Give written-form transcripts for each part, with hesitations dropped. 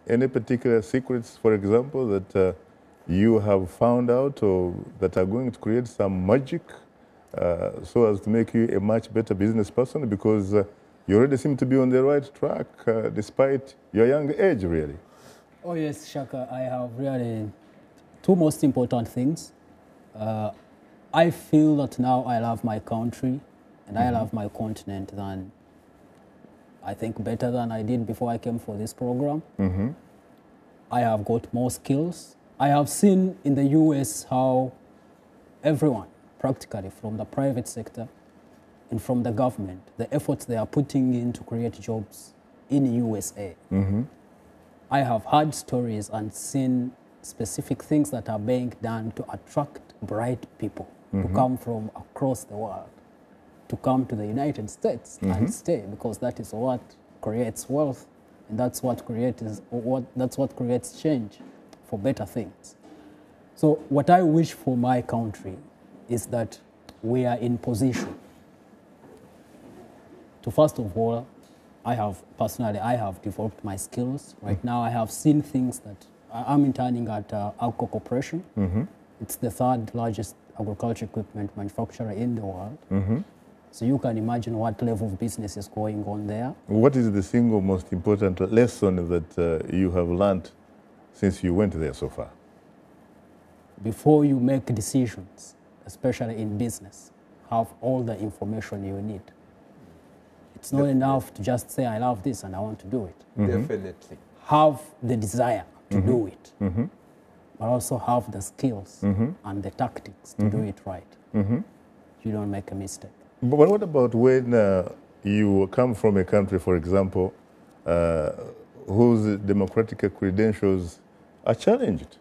any particular secrets, for example, that you have found out or that are going to create some magic so as to make you a much better business person? Because you already seem to be on the right track despite your young age, really. Oh yes, Shaka, I have really two most important things. I feel that now I love my country and I love my continent than, I think, better than I did before I came for this program. I have got more skills. I have seen in the US how everyone, practically from the private sector and from the government, the efforts they are putting in to create jobs in USA. I have heard stories and seen specific things that are being done to attract bright people to come from across the world, to come to the United States and stay, because that is what creates wealth, and that's what creates change for better things. So what I wish for my country is that we are in position to, first of all, I have developed my skills. Right now I have seen things that I'm interning at Agco Corporation. It's the third largest agriculture equipment manufacturer in the world. So you can imagine what level of business is going on there. What is the single most important lesson that you have learned since you went there so far? Before you make decisions, especially in business, have all the information you need. It's not enough to just say, I love this and I want to do it. Definitely. Have the desire to do it, but also have the skills and the tactics to do it right. You don't make a mistake. But what about when you come from a country, for example, whose democratic credentials are challenged?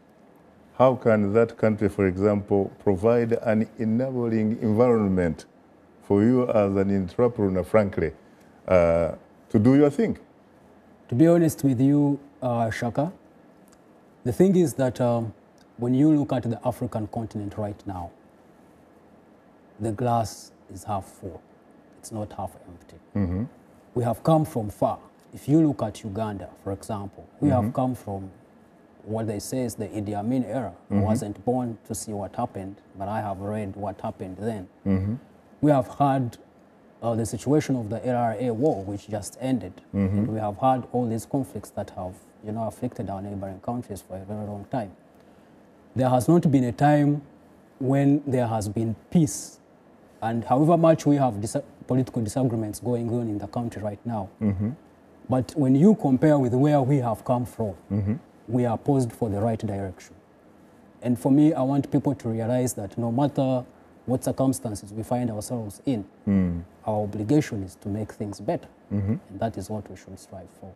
How can that country, for example, provide an enabling environment for you as an entrepreneur, frankly, to do your thing? To be honest with you, Shaka, the thing is that when you look at the African continent right now, the glass is half full. It's not half empty. We have come from far. If you look at Uganda, for example, we have come from what they say is the Idi Amin era. I wasn't born to see what happened, but I have read what happened then. We have had the situation of the LRA war, which just ended. And we have had all these conflicts that have afflicted our neighboring countries for a very long time. There has not been a time when there has been peace. And however much we have political disagreements going on in the country right now, but when you compare with where we have come from, we are posed for the right direction. And for me, I want people to realize that no matter what circumstances we find ourselves in, our obligation is to make things better. And that is what we should strive for.